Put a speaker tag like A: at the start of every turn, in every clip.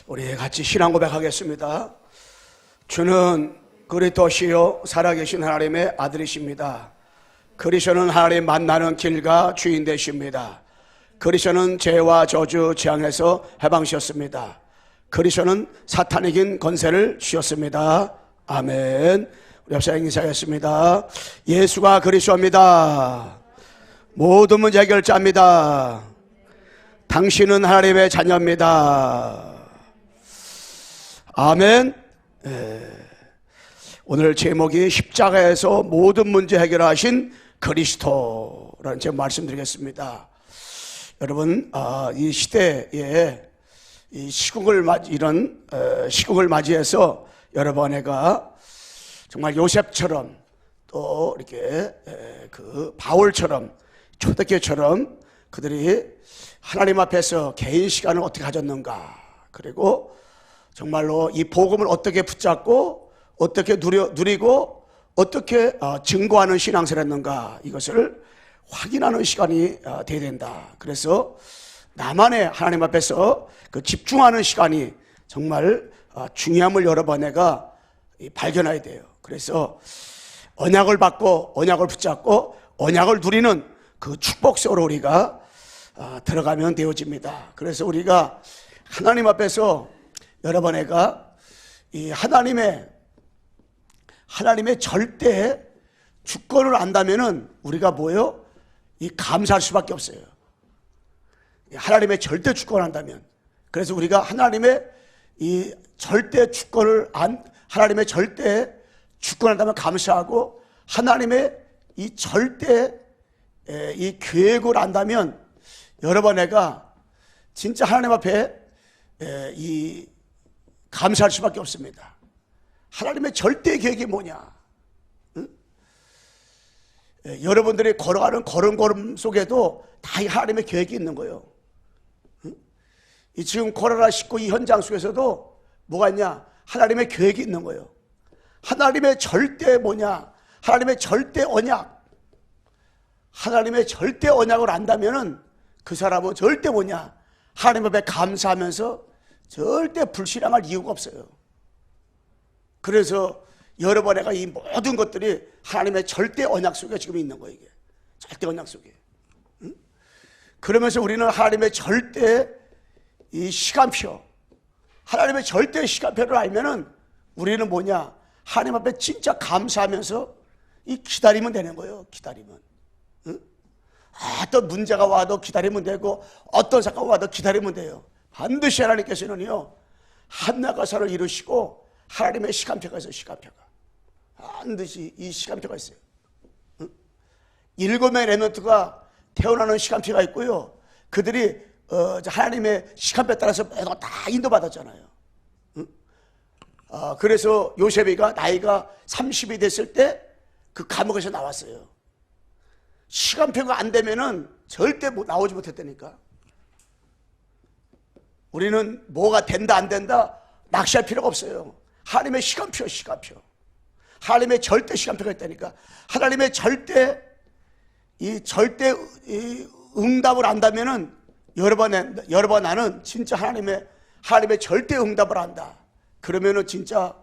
A: 우리 같이 신앙 고백하겠습니다. 주는 그리스도시요 살아계신 하나님의 아들이십니다. 그리스도는 하나님 만나는 길과 주인 되십니다. 그리스도는 죄와 저주 재앙에서 해방시켰습니다. 그리스도는 사탄이 이긴 권세를 주셨습니다. 아멘. 우리 앞서 인사하겠습니다. 예수가 그리스도입니다. 모든 문제 해결자입니다. 당신은 하나님의 자녀입니다. 아멘. 오늘 제목이 십자가에서 모든 문제 해결하신 그리스도라는 제목 말씀드리겠습니다. 여러분, 이 시대에 이 시국을 이런 시국을 맞이해서 여러분 내가 정말 요셉처럼 또 이렇게 그 바울처럼 초대교회처럼 그들이 하나님 앞에서 개인 시간을 어떻게 가졌는가, 그리고 정말로 이 복음을 어떻게 붙잡고 어떻게 누리고 어떻게 증거하는 신앙생활을 했는가, 이것을 확인하는 시간이 되어야 된다. 그래서 나만의 하나님 앞에서 그 집중하는 시간이 정말 중요함을 여러 번 내가 발견해야 돼요. 그래서 언약을 받고 언약을 붙잡고 언약을 누리는 그 축복 속으로 우리가 들어가면 되어집니다. 그래서 우리가 하나님 앞에서 여러 번 내가 이 하나님의 절대 주권을 안다면은 우리가 뭐요? 이 감사할 수밖에 없어요. 하나님의 절대 주권을 안다면. 그래서 우리가 하나님의 이 절대 주권을 하나님의 절대 주권을 안다면 감사하고, 하나님의 이 절대 이 계획을 안다면 여러 번 내가 진짜 하나님 앞에 이 감사할 수밖에 없습니다. 하나님의 절대 계획이 뭐냐? 응? 여러분들이 걸어가는 걸음 속에도 다 하나님의 계획이 있는 거예요. 응? 이 지금 코로나19 이 현장 속에서도 뭐가 있냐? 하나님의 계획이 있는 거예요. 하나님의 절대 뭐냐? 하나님의 절대 언약. 하나님의 절대 언약을 안다면은 그 사람은 절대 뭐냐? 하나님 앞에 감사하면서 절대 불신앙할 이유가 없어요. 그래서 여러 번 내가 이 모든 것들이 하나님의 절대 언약 속에 지금 있는 거예요. 이게 절대 언약 속에. 응? 그러면서 우리는 하나님의 절대 이 시간표, 하나님의 절대 시간표를 알면은 우리는 뭐냐? 하나님 앞에 진짜 감사하면서 이 기다리면 되는 거예요. 기다리면. 응? 어떤 문제가 와도 기다리면 되고, 어떤 사건이 와도 기다리면 돼요. 반드시 하나님께서는요, 한나가사를 이루시고 하나님의 시간표가 있어요. 시간표가 반드시 이 시간표가 있어요. 응? 7명의 렘넌트가 태어나는 시간표가 있고요, 그들이 하나님의 시간표에 따라서 다 인도받았잖아요. 응? 그래서 요셉이가 나이가 30이 됐을 때 그 감옥에서 나왔어요. 시간표가 안 되면은 절대 나오지 못했다니까. 우리는 뭐가 된다 안 된다 낚시할 필요가 없어요. 하나님의 시간표. 하나님의 절대 시간표가 있다니까. 하나님의 절대 이 응답을 안다면은 여러 번 나는 진짜 하나님의 절대 응답을 안다. 그러면은 진짜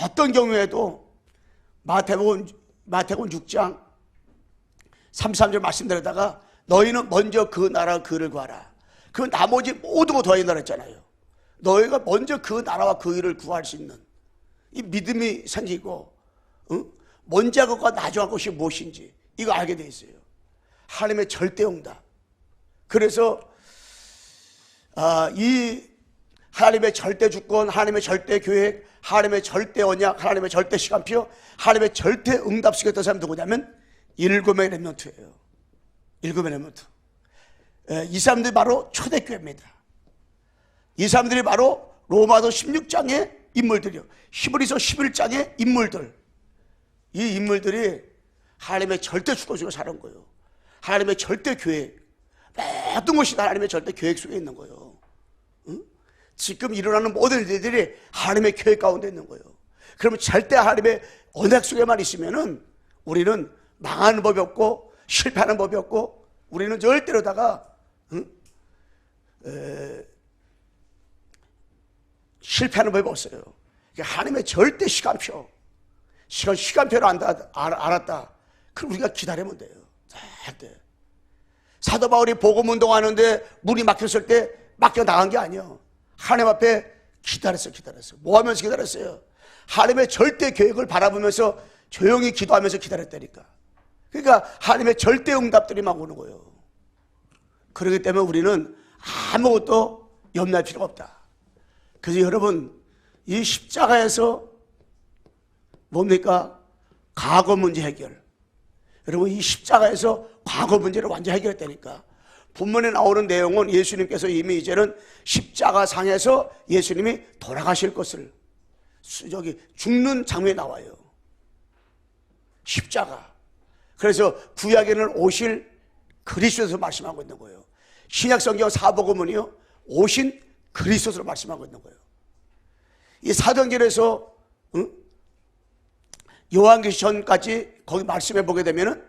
A: 어떤 경우에도 마태복음 6장 33절 말씀드리다가 너희는 먼저 그 나라와 그를 구하라. 그 나머지 모든 거 더하겠다 했잖아요. 너희가 먼저 그 나라와 그 일을 구할 수 있는 이 믿음이 생기고, 먼저 할 것과 나중에 할 것이 무엇인지 이거 알게 돼 있어요. 하나님의 절대 응답. 그래서 이 하나님의 절대 주권, 하나님의 절대 계획, 하나님의 절대 언약, 하나님의 절대 시간표, 하나님의 절대 응답 속에 있던 사람이 누구냐면 7명의 렘넌트예요. 7명의 렘넌트. 이 사람들이 바로 초대교회입니다. 이 사람들이 바로 로마서 16장의 인물들이요, 히브리서 11장의 인물들. 이 인물들이 하나님의 절대 주권 속에 사는 거예요. 하나님의 절대 계획, 모든 것이 다 하나님의 절대 계획 속에 있는 거예요. 응? 지금 일어나는 모든 일들이 하나님의 계획 가운데 있는 거예요. 그러면 절대 하나님의 언약 속에만 있으면은 우리는 망하는 법이 없고 실패하는 법이 없고, 우리는 절대로다가 실패하는 법이 없어요. 하나님의 절대 시간표, 시간표를 알았다. 그럼 우리가 기다리면 돼요. 절대. 사도 바울이 복음 운동하는데 문이 막혔을 때 막혀 나간 게 아니에요. 하나님 앞에 기다렸어요. 뭐 하면서 기다렸어요? 하나님의 절대 계획을 바라보면서 조용히 기도하면서 기다렸다니까. 그러니까 하나님의 절대 응답들이 막 오는 거예요. 그렇기 때문에 우리는 아무것도 염려할 필요가 없다. 그래서 여러분, 이 십자가에서 뭡니까? 과거 문제 해결. 여러분, 이 십자가에서 과거 문제를 완전히 해결했다니까. 본문에 나오는 내용은 예수님께서 이미 이제는 십자가 상에서 예수님이 돌아가실 것을, 죽는 장면이 나와요. 십자가. 그래서 구약에는 오실 그리스도에서 말씀하고 있는 거예요. 신약성경 사복음은요, 오신 그리스도로 말씀하고 있는 거예요. 이 사도행전에서 요한계시전까지 거기 말씀해 보게 되면은,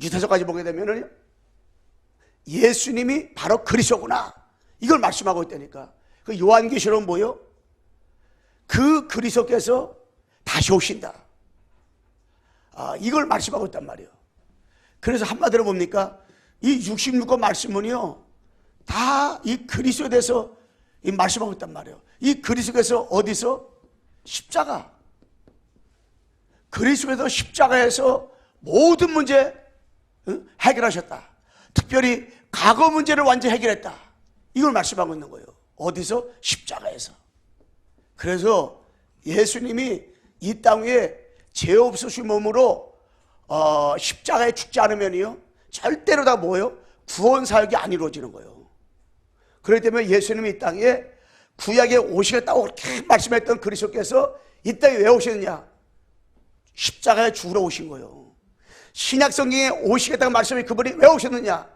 A: 유다서까지 보게 되면은 예수님이 바로 그리스도구나, 이걸 말씀하고 있다니까. 그 요한계시록은 뭐요? 그 그리스도께서 다시 오신다, 이걸 말씀하고 있단 말이에요. 그래서 한마디로 뭡니까? 이 66권 말씀은요, 다 이 그리스도에 대해서 이 말씀하고 있단 말이에요. 이 그리스도께서 어디서? 십자가. 그리스도께서 십자가에서 모든 문제 해결하셨다. 특별히 과거 문제를 완전히 해결했다. 이걸 말씀하고 있는 거예요. 어디서? 십자가에서. 그래서 예수님이 이 땅 위에 죄 없으신 몸으로 십자가에 죽지 않으면요, 절대로 다 뭐예요? 구원 사역이 안 이루어지는 거예요. 그렇기 때문에 예수님이 이 땅에 구약에 오시겠다고 그렇게 말씀했던 그리스도께서 이 땅에 왜 오셨느냐? 십자가에 죽으러 오신 거예요. 신약 성경에 오시겠다고 말씀해, 그분이 왜 오셨느냐?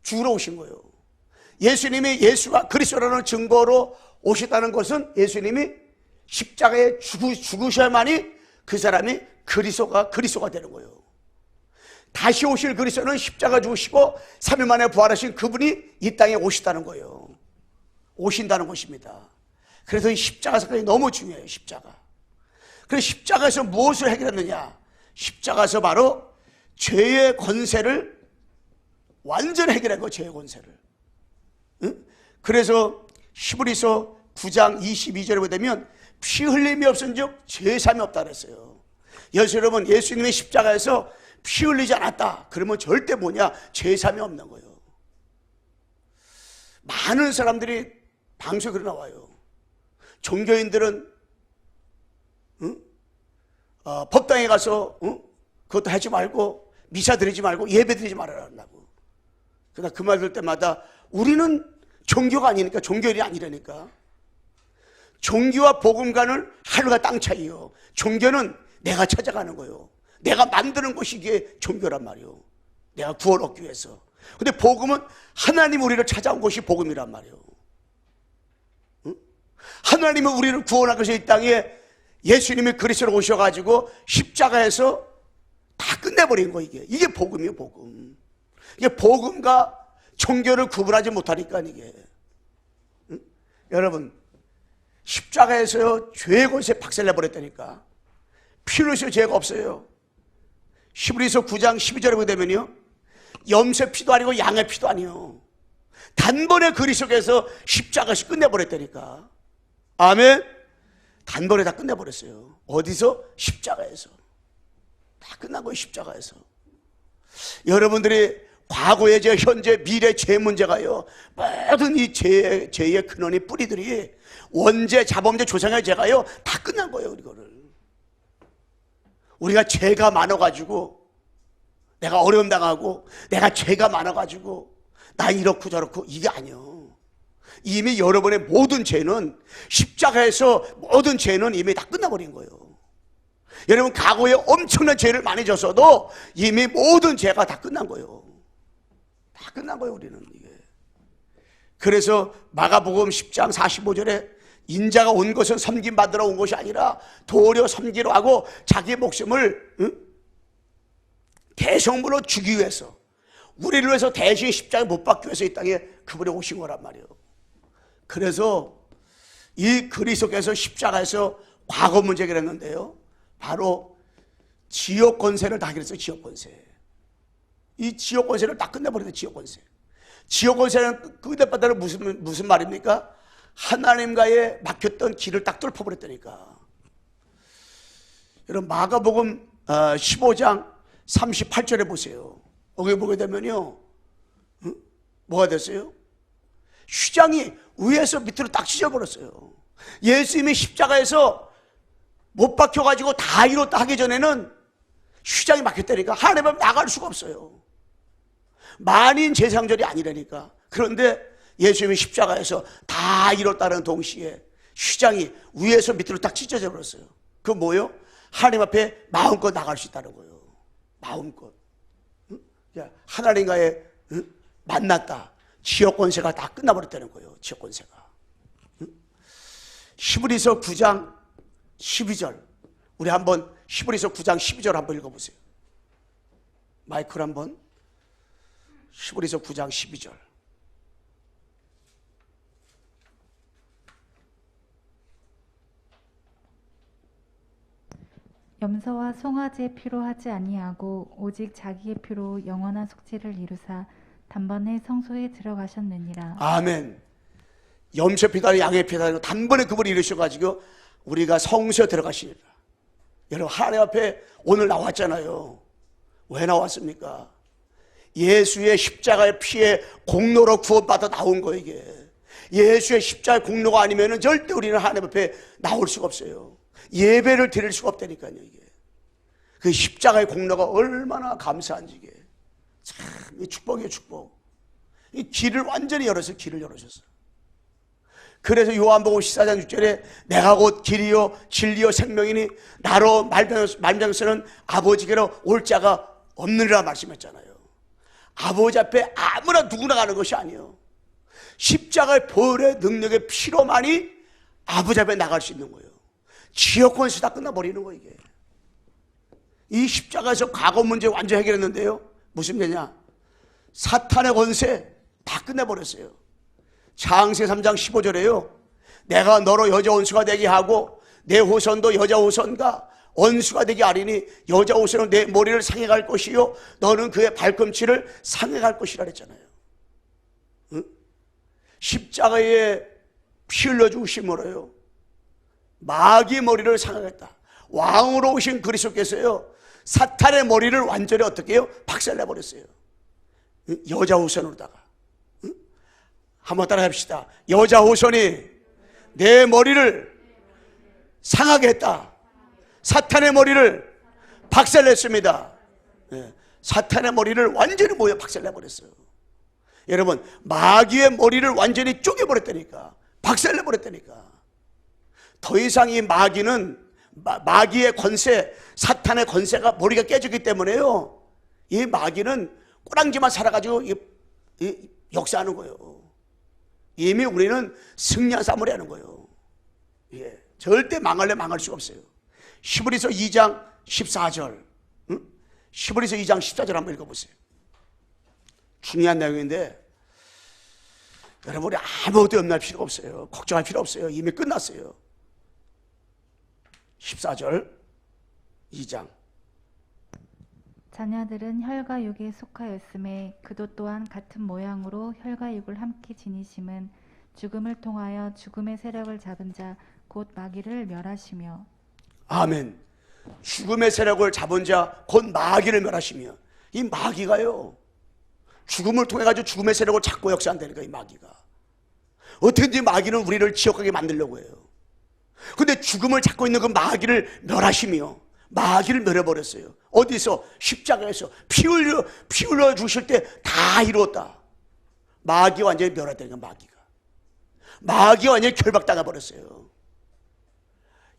A: 죽으러 오신 거예요. 예수님이 예수가 그리스도라는 증거로 오셨다는 것은 예수님이 십자가에 죽으셔야만이 그 사람이 그리스도가 되는 거예요. 다시 오실 그리스도는 십자가 죽으시고 3일 만에 부활하신 그분이 이 땅에 오시다는 거예요. 오신다는 것입니다. 그래서 이 십자가 사건이 너무 중요해요. 십자가. 그래서 십자가에서 무엇을 해결했느냐? 십자가에서 바로 죄의 권세를 완전히 해결한 거예요. 죄의 권세를. 응? 그래서 히브리서 9장 22절에 보게 되면 피 흘림이 없은즉 죄 사함이 없다 그랬어요. 여러분, 예수님의 십자가에서 피 흘리지 않았다 그러면 절대 뭐냐? 죄 사함이 없는 거예요. 많은 사람들이 방송에 그러 나와요. 종교인들은 법당에 가서 그것도 하지 말고 미사 드리지 말고 예배 드리지 말아라고. 그러나 그 말 들을 때마다 우리는 종교가 아니니까, 종교인이 아니라니까. 종교와 복음과는 하늘과 땅 차이요. 종교는 내가 찾아가는 거예요. 내가 만드는 것이 이게 종교란 말이에요. 내가 구원 얻기 위해서. 근데 복음은 하나님 우리를 찾아온 것이 복음이란 말이에요. 응? 하나님은 우리를 구원하기 위해서 이 땅에 예수님이 그리스도로 오셔가지고 십자가에서 다 끝내버린 거. 이게 복음이에요. 복음. 이게 복음과 종교를 구분하지 못하니까 이게. 응? 여러분, 십자가에서요 죄의 권세 박살내버렸다니까. 피 흘리셔 죄가 없어요. 히브리서 9장 12절에 보게 되면요, 염소의 피도 아니고 양의 피도 아니에요. 단번에 그리스도께서 십자가에서 끝내버렸다니까. 아멘. 단번에 다 끝내버렸어요. 어디서? 십자가에서. 다 끝난 거예요. 십자가에서. 여러분들이 과거의 죄, 현재, 미래 죄 문제가요, 모든 이 죄의 근원이 뿌리들이 원죄, 자범죄, 조상의 죄가요 다 끝난 거예요. 이거를 우리가 죄가 많아가지고 내가 어려움 당하고 내가 죄가 많아가지고 나 이렇고 저렇고 이게 아니에요. 이미 여러분의 모든 죄는 십자가에서 모든 죄는 이미 다 끝나버린 거예요. 여러분 과거에 엄청난 죄를 많이 졌어도 이미 모든 죄가 다 끝난 거예요. 다 끝난 거예요. 우리는 이게. 그래서 마가복음 10장 45절에 인자가 온 것은 섬김 받으러 온 것이 아니라 도리어 섬기러 하고 자기 목숨을 대성물로 주기 위해서, 우리를 위해서 대신 십자가에 못 박기 위해서 이 땅에 그분이 오신 거란 말이에요. 그래서 이 그리스도께서 십자가에서 과거 문제 해결했는데요, 바로 지옥 권세를 다 해결했어요. 지옥 권세. 이 지옥 권세를 다 끝내버렸어요. 지옥 권세. 지옥 권세는 끝내버렸다는 무슨 말입니까? 하나님과의 막혔던 길을 딱 뚫어버렸다니까. 여러분 마가복음 15장 38절에 보세요. 거기 보게 되면요, 뭐가 됐어요? 휘장이 위에서 밑으로 딱 찢어버렸어요. 예수님이 십자가에서 못 박혀가지고 다 이뤘다 하기 전에는 휘장이 막혔다니까. 하나님 앞에 나갈 수가 없어요. 만인 제상절이 아니라니까. 그런데 예수님이 십자가에서 다 이뤘다는 동시에 휘장이 위에서 밑으로 딱 찢어져 버렸어요. 그 뭐요? 하나님 앞에 마음껏 나갈 수 있다는 거예요. 마음껏. 하나님과의 만났다. 지옥 권세가 다 끝나버렸다는 거예요. 지옥 권세가. 히브리서 9장 12절. 우리 한번 히브리서 9장 12절 한번 읽어보세요. 마이크를 한번. 히브리서 9장 12절.
B: 염소와 송아지의 피로 하지 아니하고 오직 자기의 피로 영원한 속죄를 이루사 단번에 성소에 들어가셨느니라.
A: 아멘. 염소 피다 양의 피다 단번에 그분이 이루셔가지고 우리가 성소에 들어가시니라. 여러분 하나님 앞에 오늘 나왔잖아요. 왜 나왔습니까? 예수의 십자가의 피에 공로로 구원받아 나온 거예요. 이게 예수의 십자가의 공로가 아니면 절대 우리는 하나님 앞에 나올 수가 없어요. 예배를 드릴 수가 없다니까요. 이게 그 십자가의 공로가 얼마나 감사한지. 이게 참 축복이에요. 축복. 이 길을 완전히 열어서 길을 열어줬어요. 그래서 요한복음 14장 6절에 내가 곧 길이요 진리요 생명이니 나로 말미암아서는 아버지께로 올 자가 없느니라 말씀했잖아요. 아버지 앞에 아무나 누구나 가는 것이 아니에요. 십자가의 보혈의 능력의 피로만이 아버지 앞에 나갈 수 있는 거예요. 지옥 권세 다 끝나버리는 거예요. 이게 이 십자가에서 과거 문제 완전 해결했는데요, 무슨 문제냐? 사탄의 권세 다 끝내버렸어요. 창세 3장 15절에요 내가 너로 여자 원수가 되게 하고 내 후손도 여자 후손과 원수가 되게 하리니 여자 후손은 내 머리를 상해갈 것이요 너는 그의 발꿈치를 상해갈 것이라 그랬잖아요. 응? 십자가에 피 흘려 죽으심으로요 마귀의 머리를 상하겠다. 왕으로 오신 그리스도께서요 사탄의 머리를 완전히 어떻게 해요? 박살내버렸어요. 여자 후손으로다가. 한번 따라 합시다. 여자 후손이 내 머리를 상하게 했다. 사탄의 머리를 박살냈습니다. 사탄의 머리를 완전히 뭐예요? 박살내버렸어요. 여러분 마귀의 머리를 완전히 쪼개버렸다니까. 박살내버렸다니까. 더 이상 이 마귀의 권세, 사탄의 권세가 머리가 깨지기 때문에요 이 마귀는 꼬랑지만 살아가지고 역사하는 거예요. 이미 우리는 승리한 싸움을 하는 거예요. 예, 절대 망할 수가 없어요. 히브리서 2장 14절. 히브리서 2장 14절 한번 읽어보세요. 중요한 내용인데 여러분이 아무것도 염려할 필요가 없어요. 걱정할 필요 없어요. 이미 끝났어요. 14절 2장.
B: 자녀들은 혈과 육에 속하였음에 그도 또한 같은 모양으로 혈과 육을 함께 지니심은 죽음을 통하여 죽음의 세력을 잡은 자 곧 마귀를 멸하시며. 아멘.
A: 죽음의 세력을 잡은 자 곧 마귀를 멸하시며. 이 마귀가요 죽음을 통해 가지고 죽음의 세력을 잡고 역사한다니까. 이 마귀가 어떻게든지 마귀는 우리를 지옥하게 만들려고 해요. 근데 죽음을 잡고 있는 그 마귀를 멸하시며 마귀를 멸해버렸어요. 어디서? 십자가에서 피 흘려 주실 때 다 이루었다. 마귀가 완전히 멸하다니까. 마귀가 완전히 결박당해 버렸어요.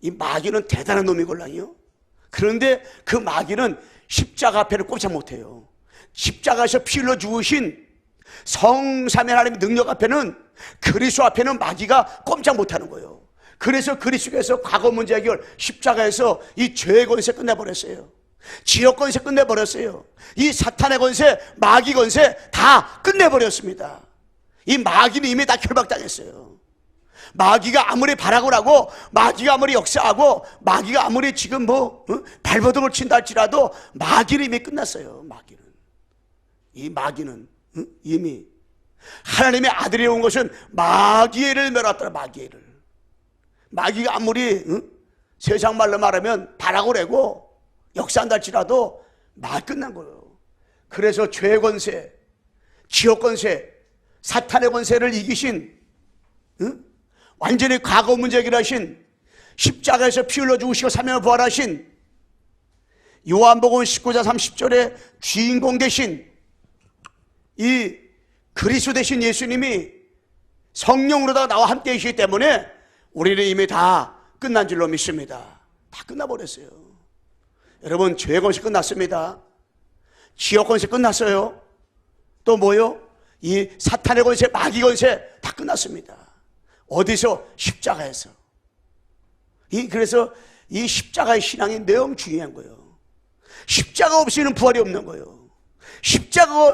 A: 이 마귀는 대단한 놈이걸랑요. 그런데 그 마귀는 십자가 앞에는 꼼짝 못해요. 십자가에서 피 흘려 죽으신 성삼위 하나님의 능력 앞에는, 그리스도 앞에는 마귀가 꼼짝 못하는 거예요. 그래서 그리스도께서 과거 문제 해결, 십자가에서 이 죄의 권세 끝내버렸어요. 지옥 권세 끝내버렸어요. 이 사탄의 권세, 마귀 권세 다 끝내버렸습니다. 이 마귀는 이미 다 결박당했어요. 마귀가 아무리 발악을 하고 마귀가 아무리 역사하고 마귀가 아무리 지금 발버둥을 친다 할지라도 마귀는 이미 끝났어요. 이 마귀는 이미 하나님의 아들이 온 것은 마귀를 멸했더라. 마귀가 아무리 세상 말로 말하면 발악을 하고 역사한다 할지라도 끝난 거예요. 그래서 죄의 권세, 지옥 권세, 사탄의 권세를 이기신 완전히 과거 문제 해결하신 십자가에서 피 흘려 죽으시고 3일 부활하신 요한복음 19장 30절에 주인공 되신 이 그리스도 되신 예수님이 성령으로다가 나와 함께 계시기 때문에 우리는 이미 다 끝난 줄로 믿습니다. 다 끝나버렸어요. 여러분, 죄의 권세 끝났습니다. 지옥 권세 끝났어요. 또 뭐요? 이 사탄의 권세, 마귀 권세 다 끝났습니다. 어디서? 십자가에서. 그래서 이 십자가의 신앙이 너무 중요한 거예요. 십자가 없이는 부활이 없는 거예요. 십자가가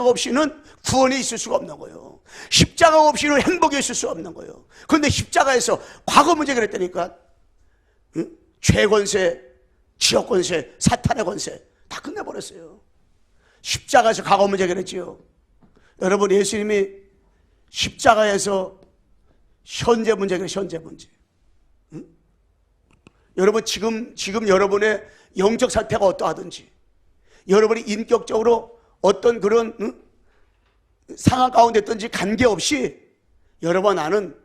A: 없이는 구원이 있을 수가 없는 거예요. 십자가 없이는 행복이 있을 수 없는 거예요. 그런데 십자가에서 과거 문제 그랬다니까. 죄 권세, 지옥 권세, 사탄의 권세 다 끝내버렸어요. 십자가에서 과거 문제 그랬지요. 여러분, 예수님이 십자가에서 현재 문제 그래, 현재 문제. 여러분, 지금 여러분의 영적 상태가 어떠하든지, 여러분이 인격적으로 어떤 그런 상황 가운데 있든지 관계없이 여러분, 나는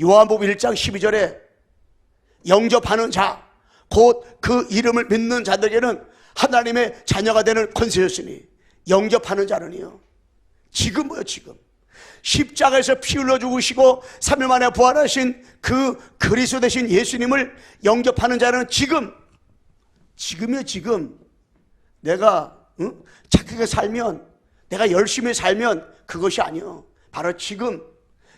A: 요한복음 1장 12절에 영접하는 자, 곧 그 이름을 믿는 자들에게는 하나님의 자녀가 되는 권세였으니, 영접하는 자는요, 지금 뭐요? 지금 십자가에서 피 흘려 죽으시고 3일 만에 부활하신 그 그리스도 되신 예수님을 영접하는 자는 지금이요. 지금 내가 착하게 살면, 내가 열심히 살면 그것이 아니요. 바로 지금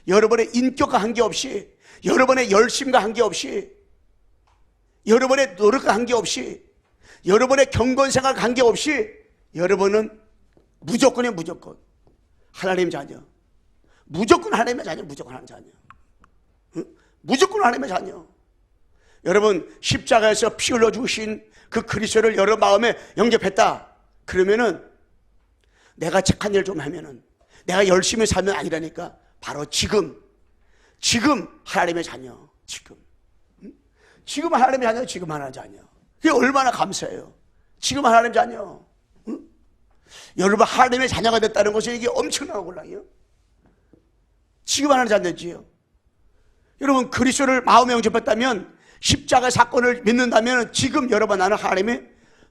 A: 여러분의 인격과 관계없이, 여러분의 열심과 관계없이, 여러분의 노력과 관계없이, 여러분의 경건생활 관계없이 여러분은 무조건이에요. 무조건 하나님 자녀, 무조건 하나님의 자녀, 무조건 하나님의 자녀, 무조건 하나님의 자녀. 여러분, 십자가에서 피 흘려 주신 그 그리스도를 여러분 마음에 영접했다 그러면은, 내가 착한 일 좀 하면은, 내가 열심히 살면 아니라니까. 바로 지금 하나님의 자녀, 지금 하나님의 자녀, 지금 하나님의 자녀. 그게 얼마나 감사해요. 지금 하나님의 자녀. 여러분, 하나님의 자녀가 됐다는 것이 이게 엄청난 곤란이에요. 지금 하나님의 자녀지요. 여러분, 그리스도를 마음에 영접했다면, 십자가 사건을 믿는다면, 지금 여러분, 나는 하나님이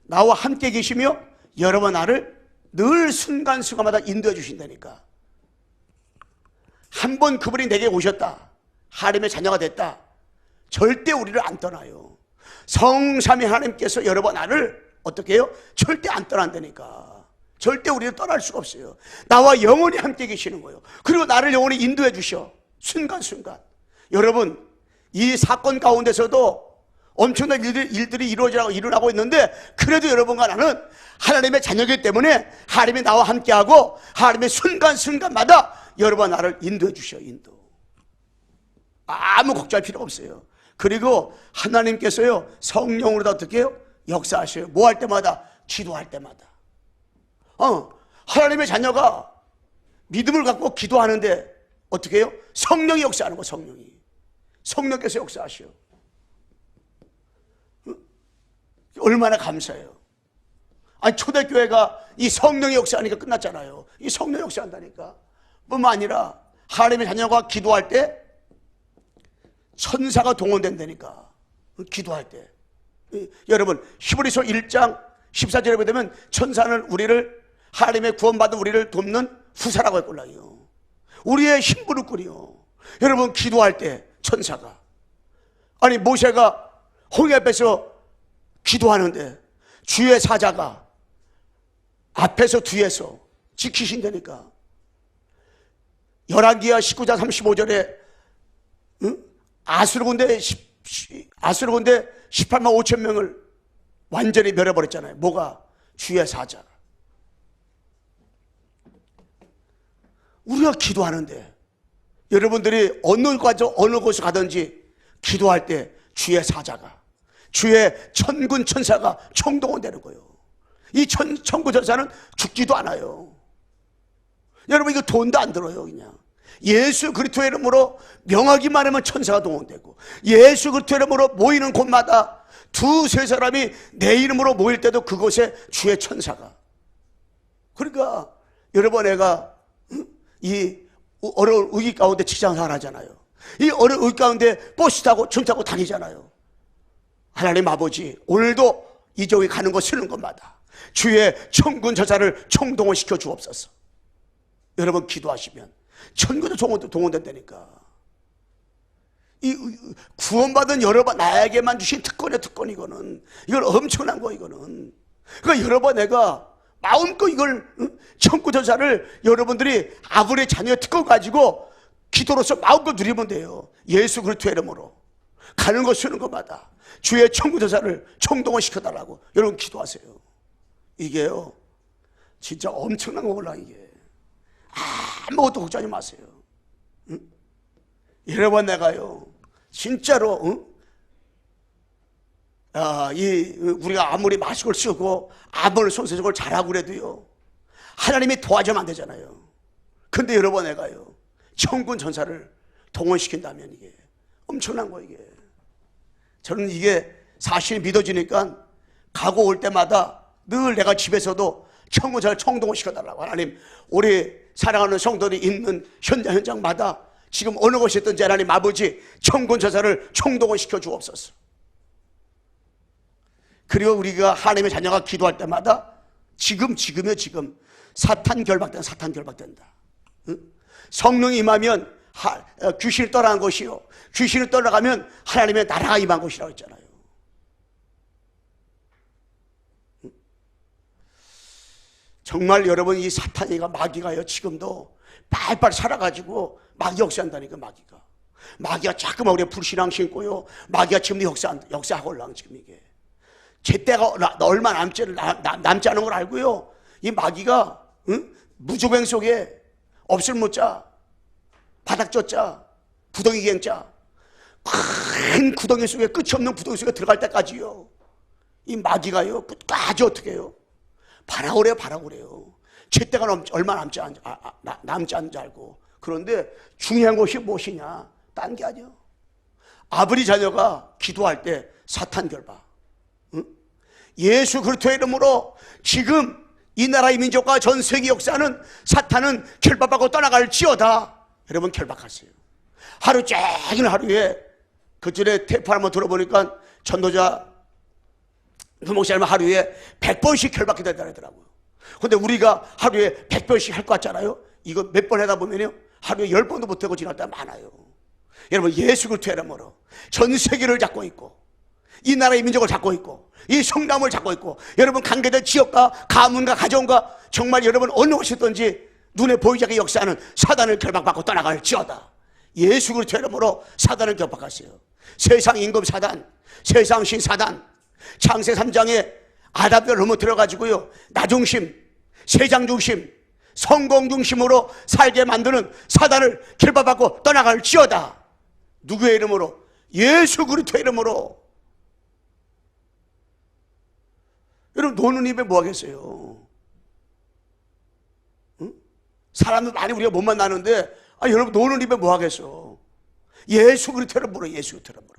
A: 나와 함께 계시며 여러분 나를 늘 순간순간마다 인도해 주신다니까. 한 번 그분이 내게 오셨다, 하나님의 자녀가 됐다, 절대 우리를 안 떠나요. 성삼위 하나님께서 여러분 나를 어떻게 해요? 절대 안 떠난다니까. 절대 우리를 떠날 수가 없어요. 나와 영원히 함께 계시는 거예요. 그리고 나를 영원히 인도해 주셔, 순간순간. 여러분, 이 사건 가운데서도 엄청난 일들이 일어나고 있는데, 그래도 여러분과 나는 하나님의 자녀이기 때문에 하나님이 나와 함께하고 하나님의 순간순간마다 여러분 나를 인도해 주셔. 인도. 아무 걱정할 필요가 없어요. 그리고 하나님께서요, 성령으로 다 어떻게 해요? 역사하셔요. 뭐 할 때마다? 기도할 때마다. 하나님의 자녀가 믿음을 갖고 기도하는데 어떻게 해요? 성령이 역사하는 거. 성령께서 역사하셔. 얼마나 감사해요. 아니, 초대교회가 이 성령의 역사하니까 끝났잖아요. 이 성령 역사한다니까. 뿐만 아니라 하나님의 자녀가 기도할 때 천사가 동원된다니까. 기도할 때. 여러분, 히브리서 1장 14절에 보게 되면 천사는 우리를, 하나님의 구원받은 우리를 돕는 후사라고 했걸랑요. 우리의 힘부르꾼이요. 여러분, 기도할 때 천사가, 아니, 모세가 홍해 앞에서 기도하는데 주의 사자가 앞에서 뒤에서 지키신다니까. 열왕기하 19장 35절에 아수르 군대 18만 5천 명을 완전히 멸해버렸잖아요. 뭐가? 주의 사자가. 우리가 기도하는데 여러분들이 어느 곳에 가든지 기도할 때 주의 사자가, 주의 천군 천사가 총동원되는 거예요. 이 천군 천사는 죽지도 않아요. 여러분, 이거 돈도 안 들어요. 그냥 예수 그리스도의 이름으로 명하기만 하면 천사가 동원되고, 예수 그리스도의 이름으로 모이는 곳마다 두세 사람이 내 이름으로 모일 때도 그곳에 주의 천사가. 그러니까 여러분, 내가 이 어려운 위기 가운데 직장생활 하잖아요. 이 어려운 위기 가운데 버스 타고 줌 타고 다니잖아요. 하나님 아버지, 오늘도 이 저기 가는 거 쓰는 것마다 주의 천군 천사를 총동원시켜 주옵소서. 여러분, 기도하시면 천군도 동원된다니까. 이 구원받은 여러분, 나에게만 주신 특권이야, 특권. 이거는 엄청난 거. 이거는 그러니까 여러분, 내가 마음껏 이걸 천군 천사를 여러분들이 아브라함의 자녀의 특권 가지고 기도로서 마음껏 누리면 돼요. 예수 그리스도의 이름으로 가는 거 쓰는 것마다 주의 천군 천사를 총동원시켜달라고 여러분 기도하세요. 이게요, 진짜 엄청난 거구나. 이게 아무것도 걱정하지 마세요. 응? 여러분, 내가요 진짜로 우리가 아무리 마스크를 쓰고 아무리 손세정을 잘하고 그래도요, 하나님이 도와주면 안 되잖아요. 근데 여러분, 내가요 천군 천사를 동원시킨다면 이게 엄청난 거예요. 이게 저는 이게 사실 믿어지니까 가고 올 때마다 늘 내가 집에서도 천군 천사를 총동원시켜달라고. 하나님, 우리 사랑하는 성도들이 있는 현장마다 지금 어느 곳에 있든지 하나님 아버지 천군 천사를 총동원시켜 주옵소서. 그리고 우리가 하나님의 자녀가 기도할 때마다 지금이요, 지금 사탄 결박된다. 응? 성령이 임하면 귀신이 떠나간 것이요, 귀신이 떠나가면 하나님의 나라가 임한 것이라고 했잖아요. 응? 정말 여러분, 이 사탄이가, 마귀가요 지금도 빨빨 살아가지고 마귀 역사한다니까. 마귀가 자꾸만 우리가 불신앙 신고요, 마귀가 지금도 역사하고 올라가. 지금 이게 제 때가 얼마 남지 않은 걸 알고요, 이 마귀가 무조갱 속에 없을 못자, 바닥젖자, 구덩이 갱자, 큰 구덩이 속에, 끝이 없는 구덩이 속에 들어갈 때까지요, 이 마귀가요 끝까지 어떻게 해요? 바라오래요. 제 때가 얼마 남지 않은 줄 알고. 그런데 중요한 것이 무엇이냐? 딴 게 아니에요. 아브리 자녀가 기도할 때 사탄 결박. 예수 그리스도의 이름으로 지금 이 나라의 민족과 전 세계 역사는 사탄은 결박하고 떠나갈지어다. 여러분, 결박하세요. 하루 종일 하루에, 그 전에 테이프 한번 들어보니까 전도자 목사님은 하루에 100번씩 결박이 된다 그러더라고요. 근데 우리가 하루에 100번씩 할 것 같잖아요. 이거 몇 번 하다 보면요, 하루에 10번도 못하고 지날 때가 많아요. 여러분, 예수 그리스도의 이름으로 전 세계를 잡고 있고, 이 나라의 민족을 잡고 있고, 이 성남을 잡고 있고, 여러분 관계된 지역과 가문과 가정과 정말 여러분 어느 곳이든지 눈에 보이지 않게 역사하는 사단을 결박받고 떠나갈지어다. 예수 그리스도의 이름으로 사단을 결박하세요. 세상 임금 사단, 세상 신 사단, 창세 3장에 아담을 넘어 들어가지고요, 나 중심, 세상 중심, 성공 중심으로 살게 만드는 사단을 결박받고 떠나갈지어다. 누구의 이름으로? 예수 그리스도의 이름으로. 여러분, 노는 입에 뭐 하겠어요? 응? 사람들 많이 우리가 못 만나는데, 여러분 노는 입에 뭐 하겠어? 예수 그리스도의 이름으로, 예수 그리스도의 이름으로.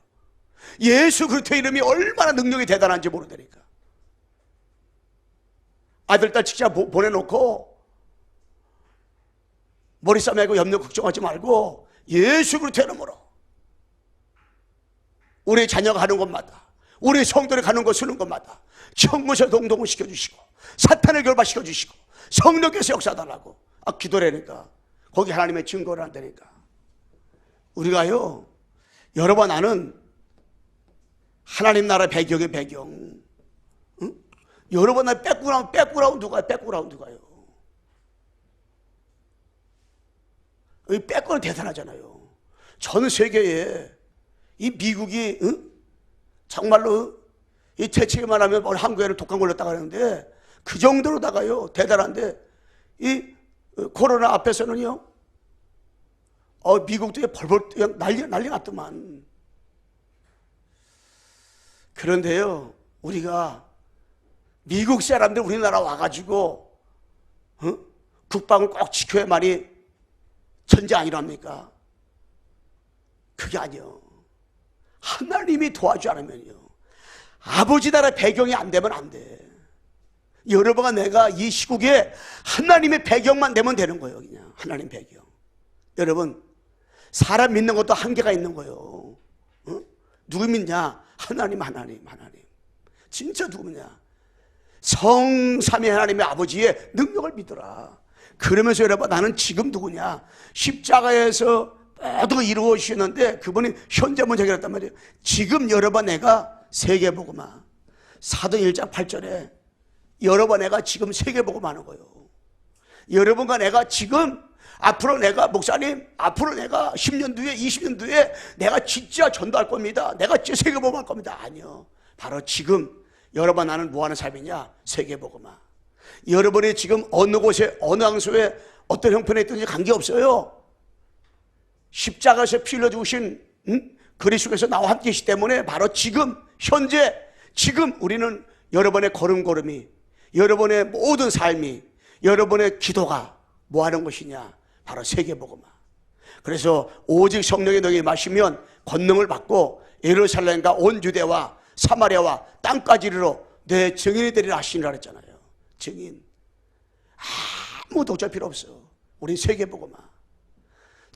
A: 예수 그리스도의 이름이 얼마나 능력이 대단한지 모르다니까. 아들, 딸 직장 보내놓고 머리 싸매고 염려 걱정하지 말고 예수 그리스도의 이름으로 우리 자녀가 가는 곳마다, 우리 성도를 가는 곳 쓰는 곳마다 천군에서 동동을 시켜주시고, 사탄을 결박시켜 주시고, 성령께서 역사달라고 기도하니까 거기 하나님의 증거를 한다니까. 우리가요, 여러 번 아는 하나님 나라 배경의 배경, 응? 여러 번 아는 백그라운드가요. 백그라운드가요. 이 백그라운드 대단하잖아요. 전 세계에 이 미국이, 응? 정말로 이 대책만 하면 한국에는 독감 걸렸다고 하는데, 그 정도로다가요 대단한데, 이 코로나 앞에서는요 미국도 벌벌 그냥 난리 났더만. 그런데요, 우리가 미국 사람들 우리나라 와가지고 국방을 꼭 지켜야만이 천재 아니랍니까? 그게 아니요. 하나님이 도와주지 않으면요, 아버지 나라 배경이 안 되면 안 돼. 여러분과 내가 이 시국에 하나님의 배경만 되면 되는 거예요. 그냥 하나님 배경. 여러분, 사람 믿는 것도 한계가 있는 거예요. 누구 믿냐? 하나님. 진짜 누구 믿냐? 성삼위 하나님의 아버지의 능력을 믿어라. 그러면서 여러분, 나는 지금 누구냐? 십자가에서 모두 이루어 주셨는데 그분이 현재 문제 해결했단 말이에요. 지금 여러분 내가 세계복음화 사도행 1장 8절에 여러분 내가 지금 세계복음화 하는 거예요. 여러분과 내가 지금 앞으로 내가 목사님 앞으로 내가 10년 뒤에 20년 뒤에 내가 진짜 전도할 겁니다. 내가 진짜 세계복음화 할 겁니다. 아니요. 바로 지금 여러분 나는 뭐 하는 삶이냐? 세계복음화. 여러분이 지금 어느 곳에 어느 장소에 어떤 형편에 있든지 관계없어요. 십자가에서 피 흘려 죽으신 그리스도께서 나와 함께 계시기 때문에 바로 지금 현재 지금 우리는 여러분의 걸음걸음이 여러분의 모든 삶이 여러분의 기도가 뭐 하는 것이냐? 바로 세계복음화. 그래서 오직 성령이 너에게 마시면 권능을 받고 예루살렘과 온 유대와 사마리아와 땅까지 이르러 내 증인이 되리라 하시니라 그랬잖아요. 증인. 아무도 어쩔 필요 없어. 우리 세계복음화.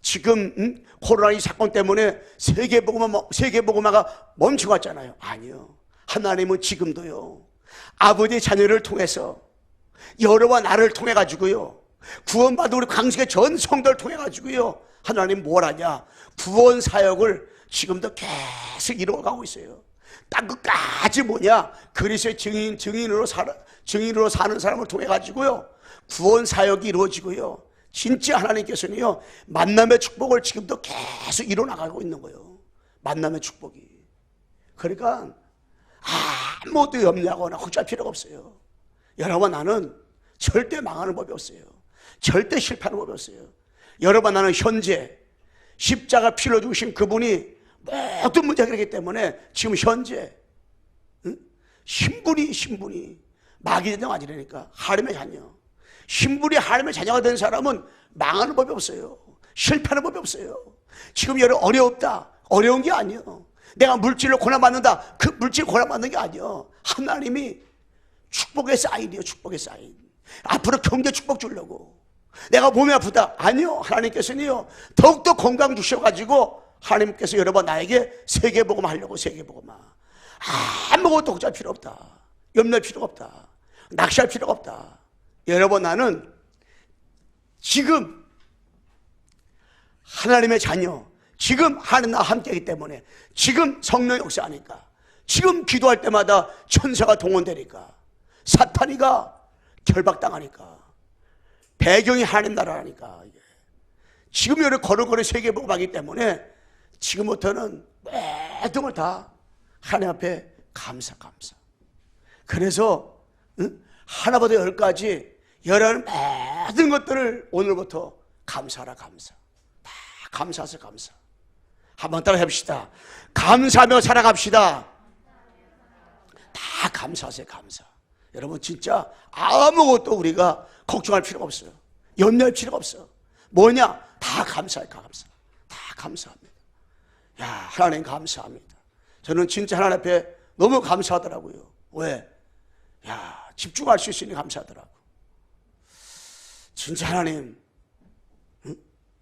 A: 지금 코로나 이 사건 때문에 세계복음화가 멈추고 왔잖아요. 아니요. 하나님은 지금도요, 아버지 자녀를 통해서 여러와 나를 통해 가지고요, 구원받은 우리 광석의 전 성도를 통해 가지고요, 하나님 뭘 하냐? 구원 사역을 지금도 계속 이루어가고 있어요. 딱 끝까지 뭐냐? 그리스도의 증인으로 사는 사람을 통해 가지고요, 구원 사역이 이루어지고요, 진짜 하나님께서는요, 만남의 축복을 지금도 계속 이뤄나가고 있는 거예요. 만남의 축복이. 그러니까 아무것도 염려하거나 걱정할 필요가 없어요. 여러분, 나는 절대 망하는 법이 없어요. 절대 실패하는 법이 없어요. 여러분, 나는 현재 십자가 피로 죽으신 그분이 모든 문제가 그렇기 때문에 지금 현재 신분이 마귀 자녀가 아니라니까. 하나님의 자녀. 신분이 하나님의 자녀가 된 사람은 망하는 법이 없어요. 실패하는 법이 없어요. 지금 여러분 어렵다. 어려운 게 아니에요. 내가 물질로 고난받는다. 그 물질 고난받는 게 아니에요. 하나님이 축복의 사인이에요. 축복의 사인. 앞으로 경제 축복 주려고. 내가 몸이 아프다. 아니요. 하나님께서는요, 더욱더 건강 주셔가지고 하나님께서 여러분 나에게 세계복음 하려고. 세계복음화. 아무것도 걱정할 필요 없다. 염려할 필요가 없다. 낚시할 필요가 없다. 여러분, 나는 지금 하나님의 자녀, 지금 하나님 나와 함께하기 때문에, 지금 성령 역사하니까, 지금 기도할 때마다 천사가 동원되니까, 사탄이가 결박당하니까, 배경이 하나님 나라라니까, 지금 여러 걸어걸어 세계복음하기 때문에 지금부터는 모든 걸 다 하나님 앞에 감사. 그래서 하나보다 열까지 여러분 모든 것들을 오늘부터 감사하라. 감사. 다 감사하세요. 감사. 한번 따라 해봅시다. 감사하며 살아갑시다. 다 감사하세요. 감사. 여러분, 진짜 아무것도 우리가 걱정할 필요가 없어요. 염려할 필요가 없어. 뭐냐? 다 감사해. 감사. 다 감사합니다. 야, 하나님 감사합니다. 저는 진짜 하나님 앞에 너무 감사하더라고요. 왜? 야, 집중할 수 있으니 감사하더라고. 진짜 하나님,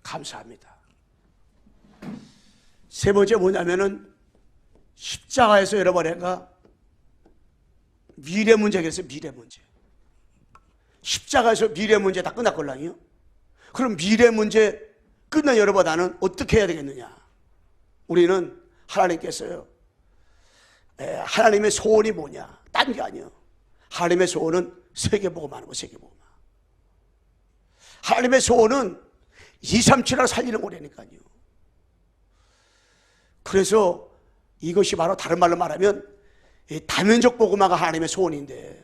A: 감사합니다. 세 번째 뭐냐면은 십자가에서 여러분 내가 미래 문제가 있어요. 미래 문제. 십자가에서 미래 문제 다 끝났걸랑요. 그럼 미래 문제 끝난 여러분 나는 어떻게 해야 되겠느냐? 우리는 하나님께서요, 하나님의 소원이 뭐냐? 딴 게 아니에요. 하나님의 소원은 세계복음하는 거. 세계복음. 하나님의 소원은 237을 살리는 거라니까요. 그래서 이것이 바로 다른 말로 말하면 다면적 복음화가 하나님의 소원인데,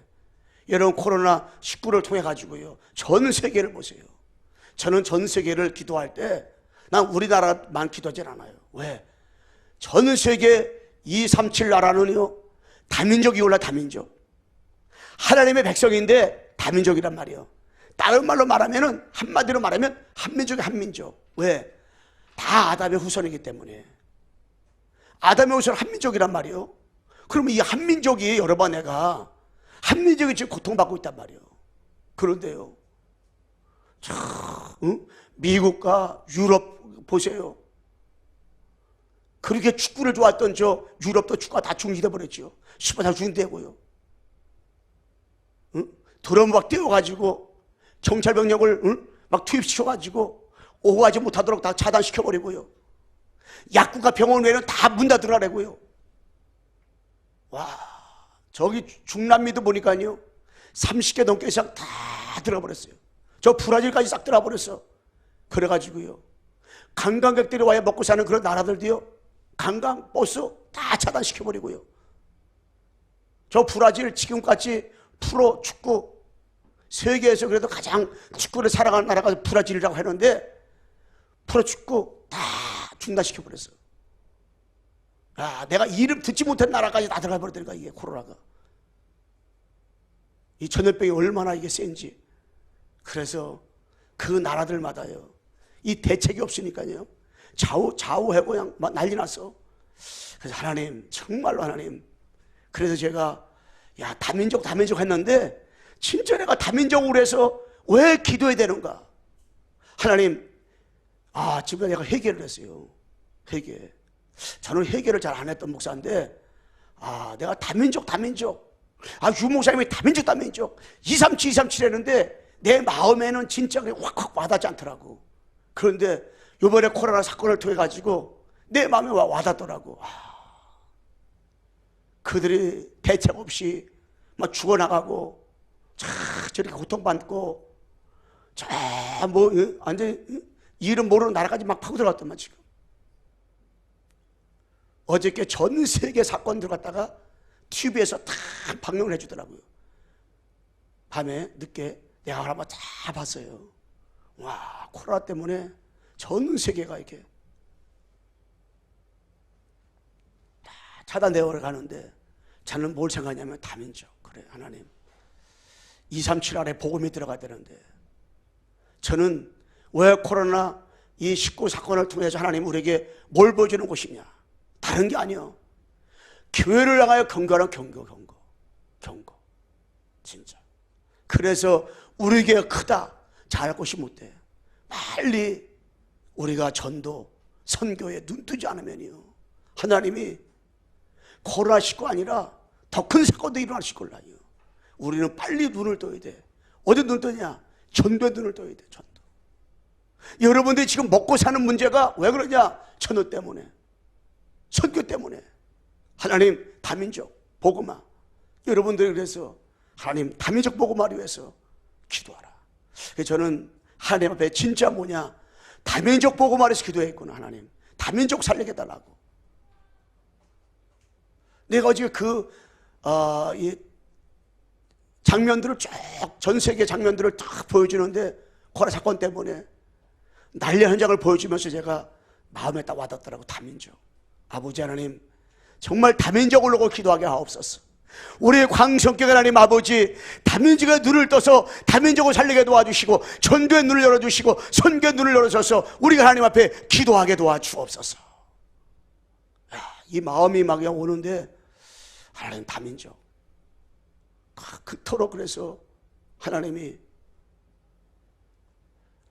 A: 여러분 코로나19를 통해 가지고요, 전 세계를 보세요. 저는 전 세계를 기도할 때 난 우리나라만 기도하진 않아요. 왜? 전 세계 237 나라는요, 다민족이 올라 다민족. 하나님의 백성인데 다민족이란 말이에요. 다른 말로 말하면은, 한마디로 말하면 한민족이 한민족. 왜? 다 아담의 후손이기 때문에. 아담의 후손 한민족이란 말이에요. 그러면 이 한민족이 여러분, 내가 한민족이 지금 고통받고 있단 말이에요. 그런데요, 미국과 유럽 보세요. 그렇게 축구를 좋아했던 저 유럽도 축구가 다 중지돼 버렸죠. 슈퍼스타 중지되고요. 드럼 막 띄워가지고 경찰병력을 막 투입시켜가지고 오고 가지 못하도록 다 차단시켜버리고요. 약국과 병원 외에는 다 문 닫으라고요. 와, 저기 중남미도 보니까요, 30개 넘게 이상 다 들어버렸어요. 저 브라질까지 싹 들어버렸어. 그래가지고요, 관광객들이 와야 먹고 사는 그런 나라들도요, 관광 버스 다 차단시켜버리고요. 저 브라질 지금까지 프로 축구 세계에서 그래도 가장 축구를 사랑하는 나라가 브라질이라고 하는데 프로 축구 다 중단시켜버렸어. 아, 내가 이름 듣지 못한 나라까지 다 들어가 버렸다니까, 이게 코로나가. 이 전염병이 얼마나 이게 센지. 그래서 그 나라들마다요, 이 대책이 없으니까요, 좌우해고 그냥 막 난리 났어. 그래서 하나님, 정말로 하나님, 그래서 제가 다민족 했는데 진짜 내가 다민족으로 해서 왜 기도해야 되는가? 하나님, 지금 내가 회개를 했어요. 회개. 저는 회개를 잘 안 했던 목사인데, 내가 다민족. 유 목사님이 다민족. 237 했는데 내 마음에는 진짜 확 와닿지 않더라고. 그런데 이번에 코로나 사건을 통해 가지고 내 마음에 와닿더라고. 그들이 대책 없이 막 죽어나가고, 저렇게 고통받고, 완전히 이름 모르는 나라까지 막 파고 들어갔더만, 지금. 어저께 전 세계 사건 들어갔다가 TV에서 다 방영을 해주더라고요. 밤에 늦게 내가 한번 다 봤어요. 와, 코로나 때문에 전 세계가 이렇게 다 차단되어 가는데, 저는 뭘 생각하냐면 다민족. 그래, 하나님, 237 안에 복음이 들어가야 되는데, 저는 왜 코로나 이 19 사건을 통해서 하나님 우리에게 뭘 보여주는 것이냐? 다른 게 아니요, 교회를 향하여 경고하는 경고. 진짜. 그래서 우리 교회가 크다, 잘할 것이 못돼. 빨리 우리가 전도, 선교에 눈 뜨지 않으면요, 하나님이 코로나19 아니라 더 큰 사건도 일어나실 걸라요. 우리는 빨리 눈을 떠야 돼. 어디 눈 뜨냐? 전도에 눈을 떠야 돼. 전도. 여러분들이 지금 먹고 사는 문제가 왜 그러냐? 전도 때문에, 선교 때문에. 하나님, 다민족 복음화. 여러분들이 그래서 하나님, 다민족 복음화를 위해서 기도하라. 그래서 저는 하나님 앞에 진짜 뭐냐, 다민족 복음화를 위해서 기도했구나. 하나님, 다민족 살리게 달라고. 내가 어제 이 장면들을 쭉, 전 세계 장면들을 딱 보여주는데, 코로나 사건 때문에 난리 현장을 보여주면서 제가 마음에 딱 와닿더라고. 다민족. 아버지 하나님, 정말 다민족을 놓고 기도하게 하옵소서. 우리의 광성교회 하나님 아버지, 다민족의 눈을 떠서 다민족을 살리게 도와주시고, 전도의 눈을 열어주시고, 선교의 눈을 열어줘서 우리가 하나님 앞에 기도하게 도와주옵소서. 이 마음이 막 오는데, 하나님, 다민족. 그토록 그래서 하나님이,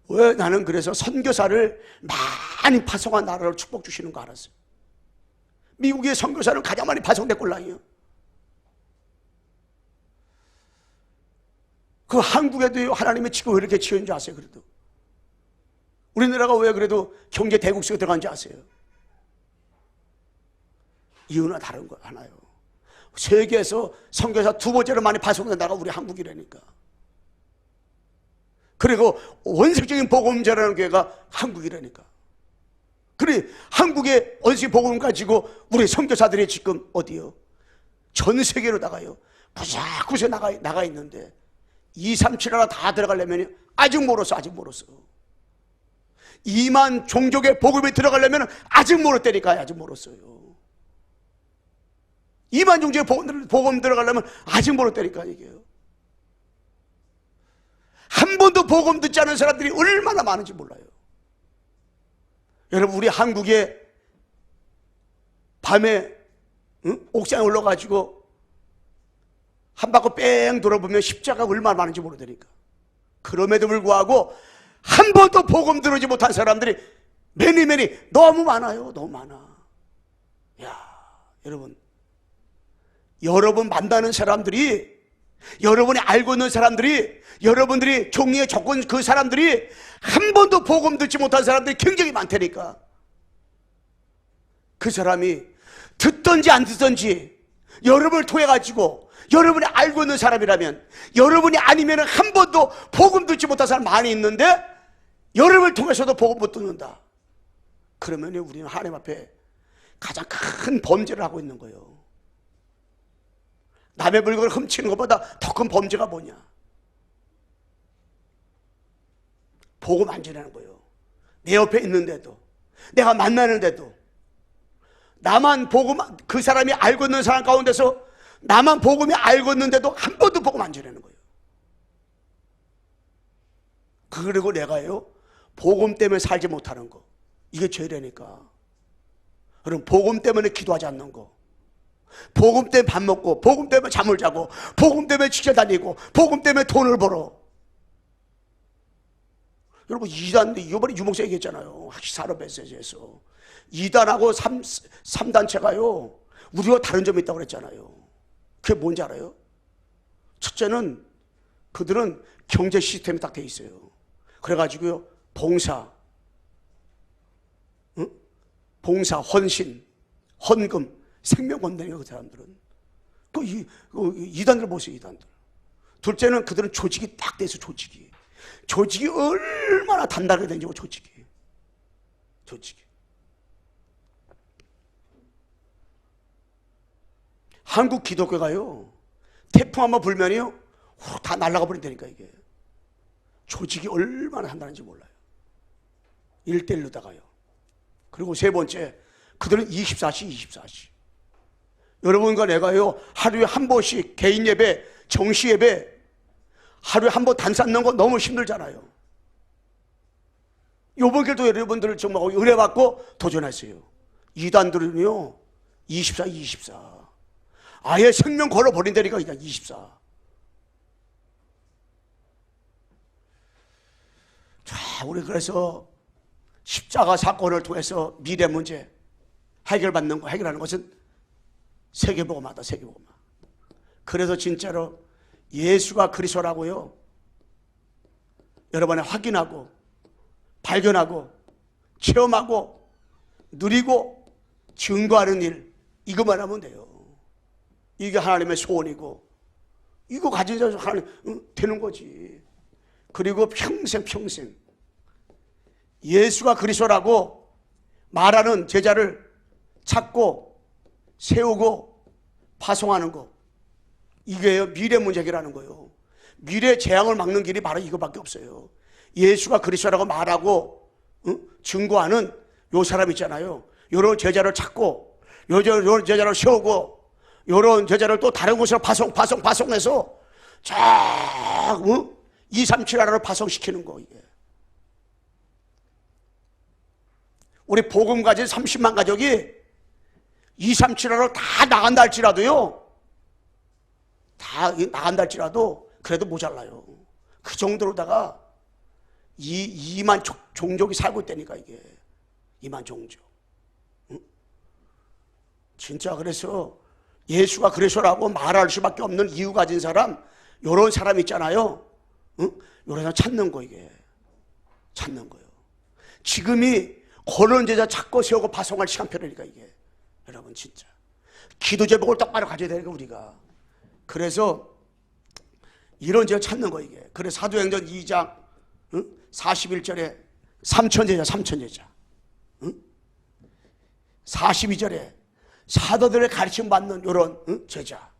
A: 왜 나는 그래서 선교사를 많이 파송한 나라로 축복 주시는 거 알았어요. 미국의 선교사는 가장 많이 파송됐걸랑이요. 그 한국에도 하나님의 지금 왜 이렇게 치유인 줄 아세요? 그래도 우리나라가 왜 그래도 경제 대국속에 들어간 줄 아세요? 이유는 다른 거 하나요. 세계에서 선교사 두 번째로 많이 파송된 나라가 우리 한국이라니까. 그리고 원색적인 복음자라는 교회가 한국이라니까. 그래, 한국의 원색 복음 가지고 우리 선교사들이 지금 어디요? 전 세계로 나가요. 구석구석에 나가 있는데 237 하나 다 들어가려면 아직 멀었어. 2만 종족의 복음이 들어가려면 아직 멀었다니까요. 아직 멀었어요. 2만 종족의 복음 들어가려면 아직 멀었다니까 이게요. 한 번도 복음 듣지 않은 사람들이 얼마나 많은지 몰라요. 여러분, 우리 한국에 밤에 옥상에 올라가지고 한 바퀴 뺑 돌아보면 십자가가 얼마나 많은지 모르다니까. 그럼에도 불구하고 한 번도 복음 들으지 못한 사람들이 매니 너무 많아요. 너무 많아. 야, 여러분 만나는 사람들이, 여러분이 알고 있는 사람들이, 여러분들이 종류에 적은 그 사람들이 한 번도 복음 듣지 못한 사람들이 굉장히 많다니까. 그 사람이 듣든지 안 듣든지 여러분을 통해 가지고 여러분이 알고 있는 사람이라면, 여러분이 아니면 한 번도 복음 듣지 못한 사람 많이 있는데 여러분을 통해서도 복음 못 듣는다. 그러면 우리는 하나님 앞에 가장 큰 범죄를 하고 있는 거예요. 남의 물건을 훔치는 것보다 더 큰 범죄가 뭐냐? 복음 안 전하는 거예요. 내 옆에 있는데도, 내가 만나는데도, 나만 복음, 그 사람이 알고 있는 사람 가운데서 나만 복음이 알고 있는데도 한 번도 복음 안 전하는 거예요. 그리고 내가요, 복음 때문에 살지 못하는 거, 이게 죄라니까. 여러분, 복음 때문에 기도하지 않는 거, 복음 때문에 밥 먹고, 복음 때문에 잠을 자고, 복음 때문에 지켜 다니고, 복음 때문에 돈을 벌어. 여러분, 이번에 유목사 얘기했잖아요. 사업 메시지에서 이단하고 3단체가요 우리와 다른 점이 있다고 그랬잖아요. 그게 뭔지 알아요? 첫째는 그들은 경제 시스템이 딱 돼 있어요. 그래가지고요, 봉사, 헌신, 헌금, 생명 건네요. 그 사람들은. 이단들 보세요. 이단들. 둘째는 그들은 조직이 딱 돼서 조직이 얼마나 단단하게 된지. 조직이 한국 기독교가요, 태풍 한번 불면요 다 날아가 버린다니까. 이게 조직이 얼마나 단단한지 몰라요. 1:1로다가요. 그리고 세 번째, 그들은 24시. 여러분과 내가요, 하루에 한 번씩 개인 예배, 정시 예배, 하루에 한 번 단사 넣는 거 너무 힘들잖아요. 요번 길도 여러분들 정말 은혜 받고 도전했어요. 이단들은요 24. 아예 생명 걸어버린다니까. 그냥 24. 자, 우리 그래서 십자가 사건을 통해서 미래 문제 해결하는 것은 세계복음화다. 세계복음화. 그래서 진짜로 예수가 그리스도라고요, 여러분이 확인하고 발견하고 체험하고 누리고 증거하는 일, 이것만 하면 돼요. 이게 하나님의 소원이고, 이거 가진 자서 하나님 되는 거지. 그리고 평생 예수가 그리스도라고 말하는 제자를 찾고 세우고 파송하는 거, 이게 미래 문제 해결하는 거예요. 미래 재앙을 막는 길이 바로 이거밖에 없어요. 예수가 그리스도라고 말하고 증거하는 요 사람 있잖아요. 요런 제자를 찾고, 요런 제자를 세우고, 요런 제자를 또 다른 곳으로 파송해서 쫙 237 나라로 파송시키는 거. 이게 우리 복음 가진 30만 가족이 237 나라로 다 나간다 할지라도 그래도 모자라요. 그 정도로다가 2만 종족이 살고 있다니까. 이게 2만 종족. 진짜 그래서 예수가 그리스도라고 말할 수밖에 없는 이유 가진 사람, 요런 사람 있잖아요. 요런 사람 찾는 거. 이게 찾는 거예요. 지금이 그런 제자 찾고 세우고 파송할 시간표라니까. 이게 여러분, 진짜 기도 제목을 똑바로 가져야 되니까 우리가. 그래서 이런 제자 찾는 거. 이게 그래서 사도행전 2장 41절에 삼천제자 42절에 사도들의 가르침 받는 이런 제자,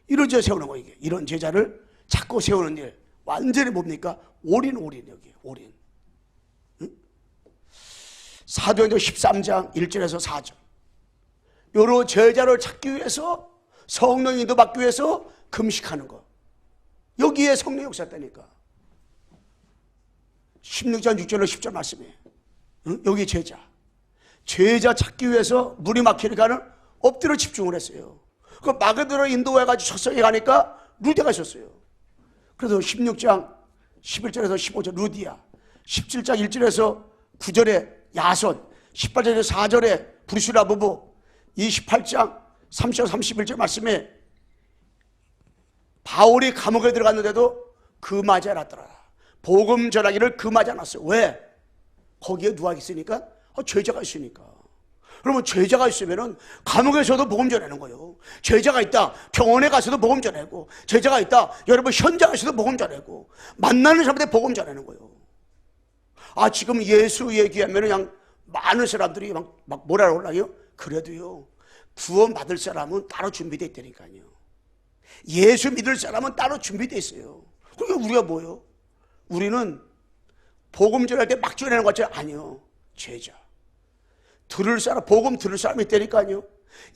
A: 이런 제자 세우는 거. 이게 이런 제자를 찾고 세우는 일, 완전히 뭡니까? 올인. 여기 올인. 사도행전 13장 1절에서 4절. 요런 제자를 찾기 위해서, 성령 인도 받기 위해서 금식하는 거. 여기에 성령 역사다니까. 16장 6절로 10절 말씀이에요. 응? 여기 제자 찾기 위해서 물이 막히니까는 엎드려 집중을 했어요. 그 마게도로 인도해가지고 첫성에 가니까 루디아가 있었어요. 그래서 16장 11절에서 15절 루디아, 17장 1절에서 9절에 야손, 18절에서 4절에 브리스라 부부, 28장 30절 31절 말씀에 바울이 감옥에 들어갔는데도 금하지 않았더라. 복음 전하기를 금하지 않았어요. 왜? 거기에 누가 있으니까? 죄자가 있으니까. 그러면 죄자가 있으면은 감옥에서도 복음 전하는 거예요. 죄자가 있다, 병원에 가서도 복음 전하고, 죄자가 있다, 여러분 현장에서도 복음 전하고, 만나는 사람한테 복음 전하는 거예요. 지금 예수 얘기하면 그냥 많은 사람들이 막 뭐라 그러나요? 그래도요, 구원 받을 사람은 따로 준비되어 있다니까요. 예수 믿을 사람은 따로 준비되어 있어요. 그러니까 우리가 뭐예요? 우리는 복음 전할 때 막 전하는 것 같지? 아니요. 제자. 들을 사람, 복음 들을 사람이 있다니까요.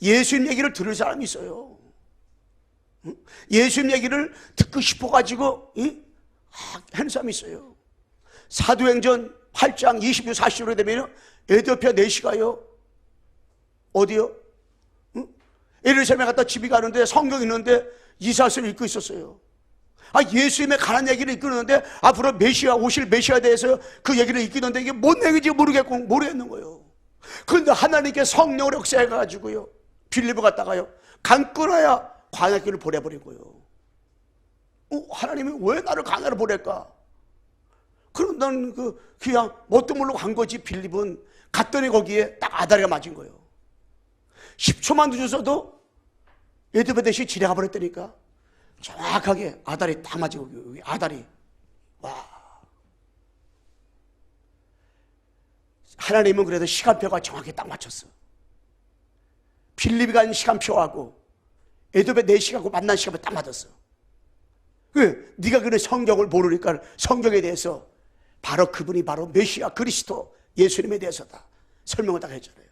A: 예수님 얘기를 들을 사람이 있어요. 예수님 얘기를 듣고 싶어가지고 하는 사람이 있어요. 사도행전 8장 20절 40절에 되면 에티오피아 내시가요, 어디요? 예루살렘에 갔다 집에 가는데 성경 있는데 이사야서를 읽고 있었어요. 예수님의 가난 얘기를 읽는데 앞으로 메시아, 오실 메시아에 대해서 그 얘기를 읽는데 이게 뭔 얘기인지 모르겠는 거예요. 그런데 하나님께 성령을 역사해가지고요, 빌립보 갔다가요, 강 끊어야 광야길을 보내버린 거예요. 하나님이 왜 나를 광야로 보낼까? 그럼 난 그냥 뭣도 모르고 간 거지. 빌립은 갔더니 거기에 딱 아다리가 맞은 거예요. 10초만 늦어서도 에드베 대시 지뢰가 버렸다니까. 정확하게 아다리 딱 맞은 거예요. 여기 아다리. 와. 하나님은 그래도 시간표가 정확히 딱 맞췄어. 빌립이 간 시간표하고 에드베 4시간하고 만난 시간표 딱 맞았어. 네가 그런 성경을 모르니까 성경에 대해서 바로 그분이 바로 메시아 그리스도 예수님에 대해서다 설명을 딱 했잖아요.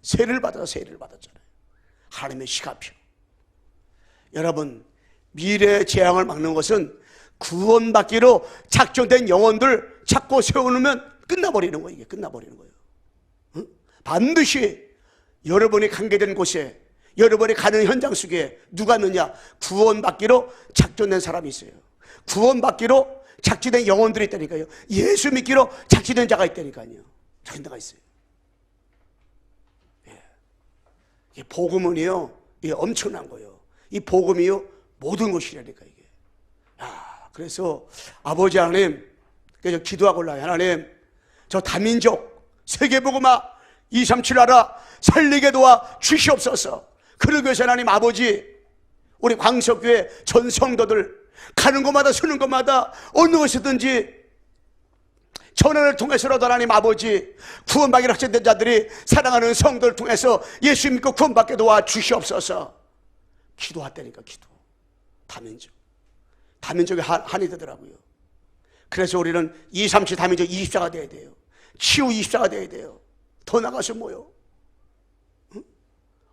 A: 세례를 받았잖아요. 하나님의 시간표. 여러분, 미래의 재앙을 막는 것은 구원받기로 작정된 영혼들 찾고 세워놓으면 끝나버리는 거예요. 이게 끝나버리는 거예요. 응? 반드시 여러분이 관계된 곳에, 여러분이 가는 현장 속에 누가 있느냐? 구원받기로 작정된 사람이 있어요. 구원받기로 작정된 영혼들이 있다니까요. 예수 믿기로 작정된 자가 있다니까요. 작정된 자가 있어요. 이 복음은요, 이게 엄청난 거예요. 이 복음이요, 모든 것이라니까 이게. 그래서 아버지 하나님, 그래서 기도하고 올라요. 하나님, 저 다민족 세계복음화 237 나라 살리게 도와 주시옵소서. 그러기 위해서 하나님 아버지, 우리 광석교회 전 성도들 가는 곳마다 서는 곳마다 어느 곳이든지 전환을 통해서라도 하나님 아버지, 구원받기로 확정된 자들이 사랑하는 성도를 통해서 예수 믿고 구원받게 도와 주시옵소서. 기도했다니까. 기도. 다민족이 한이 되더라고요. 그래서 우리는 237 다민족 24가 돼야 돼요. 치유 24가 돼야 돼요. 더 나가서 뭐요?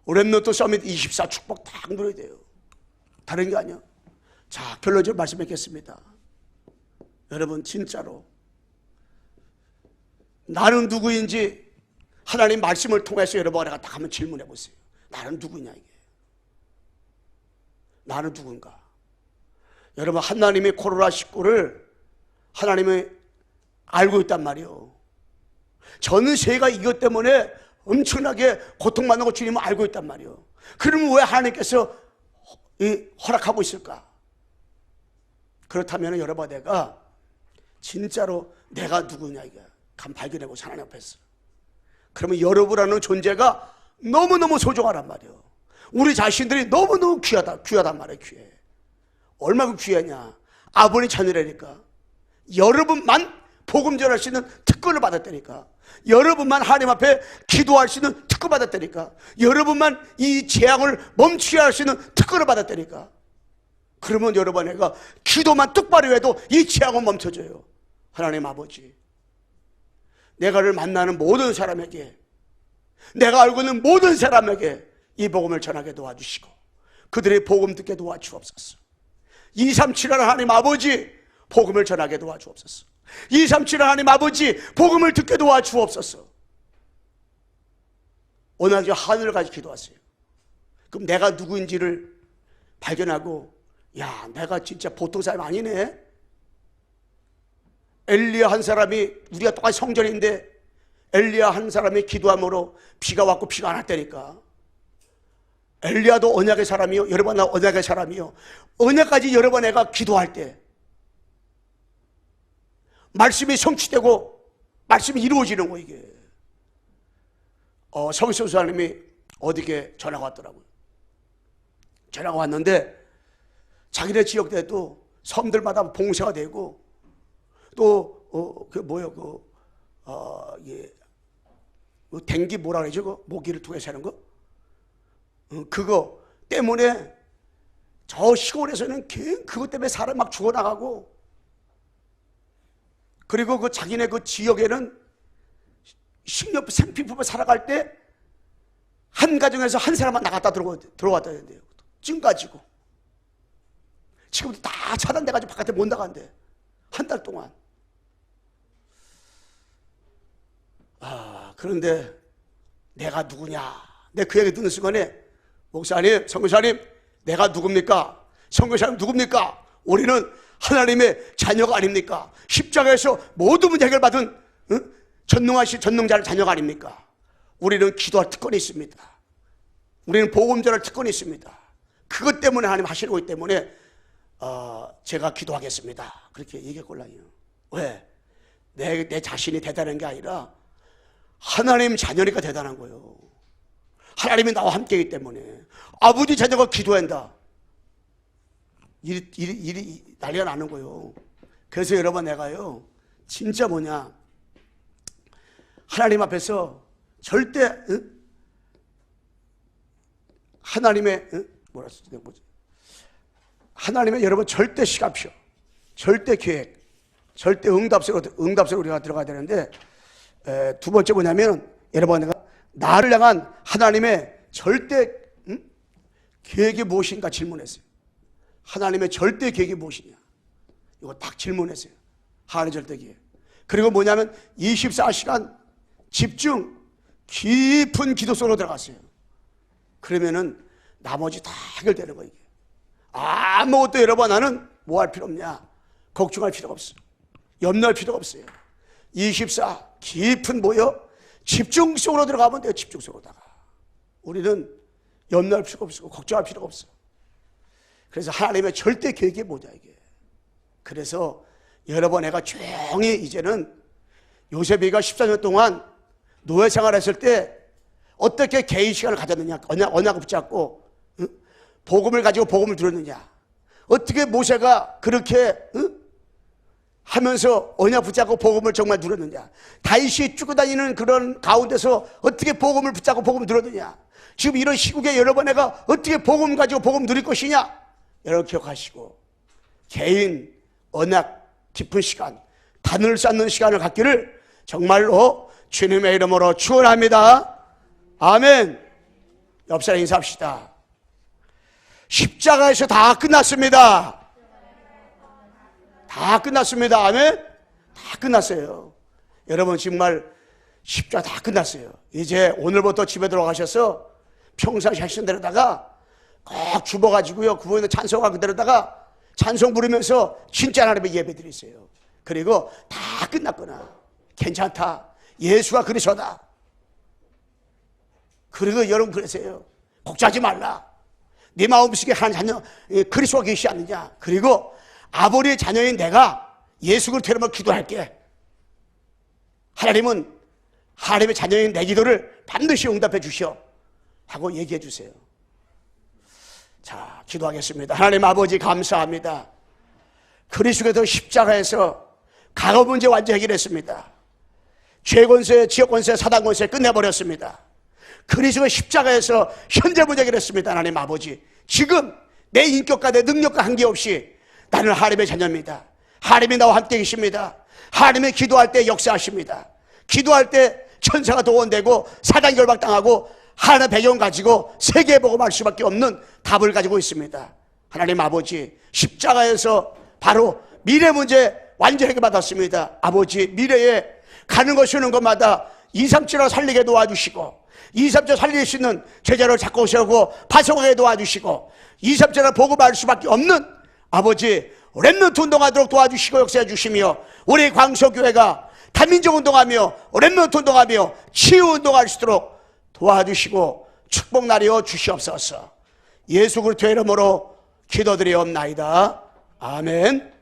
A: 렘넌트 서밋 24 축복 딱 누려야 돼요. 다른 게 아니야. 자, 결론적으로 말씀드리겠습니다. 여러분, 진짜로 나는 누구인지 하나님 말씀을 통해서 여러분에게 딱 한번 질문해 보세요. 나는 누구냐 이게. 나는 누군가. 여러분, 하나님이 코로나19를 하나님이 알고 있단 말이에요. 전 세계가 이것 때문에 엄청나게 고통받는 거 주님은 알고 있단 말이에요. 그러면 왜 하나님께서 허락하고 있을까? 그렇다면 여러분, 내가 진짜로 내가 누구냐 이게 감 발견하고 하나님 앞에서. 그러면 여러분이라는 존재가 너무너무 소중하단 말이에요. 우리 자신들이 너무너무 귀하단 말이에요. 귀해. 얼마나 귀하냐. 아버지 자녀라니까. 여러분만 복음 전할 수 있는 특권을 받았다니까. 여러분만 하나님 앞에 기도할 수 있는 특권 받았다니까. 여러분만 이 재앙을 멈추게 할 수 있는 특권을 받았다니까. 그러면 여러분, 내가 기도만 똑바로 해도 이 재앙은 멈춰져요. 하나님 아버지, 내가를 만나는 모든 사람에게, 내가 알고 있는 모든 사람에게 이 복음을 전하게 도와주시고 그들의 복음 듣게 도와주옵소서. 237 하나님 아버지, 복음을 전하게 도와주옵소서. 237 하나님 아버지, 복음을 듣게 도와주옵소서. 오늘 아주 하늘을 가지고 기도하세요. 그럼 내가 누구인지를 발견하고, 야, 내가 진짜 보통 사람이 아니네. 엘리야 한 사람이, 우리가 똑같이 성전인데 엘리야 한 사람이 기도함으로 비가 왔고 비가 안 왔다니까. 엘리야도 언약의 사람이요, 여러 번 나 언약의 사람이요. 언약까지 여러 번 내가 기도할 때 말씀이 성취되고 말씀이 이루어지는 거. 이게 성수사님이 어디게 전화가 왔더라고요. 전화가 왔는데 자기네 지역대도 섬들마다 봉사가 되고 또 댕기 뭐라 그러죠? 그 모기를 통해서 하는 거? 그거 때문에 저 시골에서는 그것 때문에 사람 막 죽어나가고, 그리고 그 자기네 그 지역에는 식료 생필품을 살아갈 때 한 가정에서 한 사람만 나갔다 들어왔다 했는데요. 증 가지고 지금도 다 차단돼가지고 바깥에 못 나간대. 한 달 동안. 그런데 내가 누구냐? 내 그 얘기 듣는 순간에, 목사님, 선교사님, 내가 누굽니까? 선교사님 누굽니까? 우리는 하나님의 자녀가 아닙니까? 십자가에서 모든 문제 해결받은 전능하신 전능자의 자녀가 아닙니까? 우리는 기도할 특권이 있습니다. 우리는 복음 전할 특권이 있습니다. 그것 때문에 하나님 하시는 거기 때문에 제가 기도하겠습니다. 그렇게 얘기했걸랑요. 왜? 내 자신이 대단한 게 아니라 하나님 자녀니까 대단한 거예요. 하나님이 나와 함께이기 때문에. 아버지 자녀가 기도한다. 일이 난리가 나는 거예요. 그래서 여러분, 내가요 진짜 뭐냐, 하나님 앞에서 절대 하나님의 하나님의 여러분 절대 시간표, 절대 계획, 절대 응답세로 우리가 들어가야 되는데, 두 번째 뭐냐면, 여러분, 내가 나를 향한 하나님의 절대 계획이 무엇인가 질문했어요. 하나님의 절대 계획이 무엇이냐, 이거 딱 질문했어요. 하나님의 절대 계획. 그리고 뭐냐면 24시간 집중 깊은 기도 속으로 들어갔어요. 그러면은 나머지 다 해결되는 거예요. 아무것도 여러분, 나는 뭐 할 필요 없냐, 걱정할 필요가 없어요. 염려할 필요가 없어요. 24 깊은 집중 속으로 들어가면 돼요. 집중 속으로다가 우리는 염려할 필요가 없고 걱정할 필요가 없어. 그래서 하나님의 절대 계획이 뭐냐 이게. 그래서 여러분, 내가 조용히 이제는 요셉이가 14년 동안 노예 생활했을 때 어떻게 개인 시간을 가졌느냐, 언약을 붙잡고 복음을 가지고 복음을 들었느냐, 어떻게 모세가 그렇게 하면서 언약 붙잡고 복음을 정말 누렸느냐, 다윗이 쫓고 다니는 그런 가운데서 어떻게 복음을 붙잡고 복음을 누렸느냐, 지금 이런 시국에 여러분, 내가 어떻게 복음 가지고 복음 누릴 것이냐, 여러분 기억하시고 개인 언약 깊은 시간, 단을 쌓는 시간을 갖기를 정말로 주님의 이름으로 축원합니다. 아멘. 옆 사람 인사합시다. 십자가에서 다 끝났습니다. 다 끝났습니다. 아멘. 다 끝났어요. 여러분, 정말 십자가 다 끝났어요. 이제 오늘부터 집에 들어가셔서 평상시 하시는 대로다가 꼭 죽어가지고요, 구원의 찬송하고 그대로다가 찬송 부르면서 진짜 하나님의 예배 드리세요. 그리고 다 끝났구나, 괜찮다, 예수가 그리스도다. 그리고 여러분 그러세요. 걱정하지 말라. 네 마음속에 한 자녀 그리스도가 계시지 않느냐. 그리고 아버지의 자녀인 내가 예수 그리스도 이름으로 기도할게. 하나님은 하나님의 자녀인 내 기도를 반드시 응답해 주시오 하고 얘기해 주세요. 자, 기도하겠습니다. 하나님 아버지, 감사합니다. 그리스도께서 십자가에서 과거 문제 완전히 해결했습니다. 죄권세, 지역권세, 사단권세 끝내버렸습니다. 그리스도의 십자가에서 현재 문제 해결했습니다. 하나님 아버지, 지금 내 인격과 내 능력과 한계없이 나는 하나님의 자녀입니다. 하나님이 나와 함께 계십니다. 하나님의 기도할 때 역사하십니다. 기도할 때 천사가 동원되고 사단 결박당하고 하나님의 배경 가지고 세계 복음할 수밖에 없는 답을 가지고 있습니다. 하나님 아버지, 십자가에서 바로 미래 문제 완전 해결받았습니다. 아버지, 미래에 가는 것 쉬는 것마다 237을 살리게 도와주시고 237 살릴 수 있는 제자를 찾고 세우고 파송하게 도와주시고 237을 복음할 수밖에 없는 아버지 렘넌트 운동하도록 도와주시고 역사해 주시며 우리 광석교회가 다민족 운동하며 렘넌트 운동하며 치유 운동할 수 있도록 도와주시고 축복 나려 주시옵소서. 예수 그리스도의 이름으로 기도드리옵나이다. 아멘.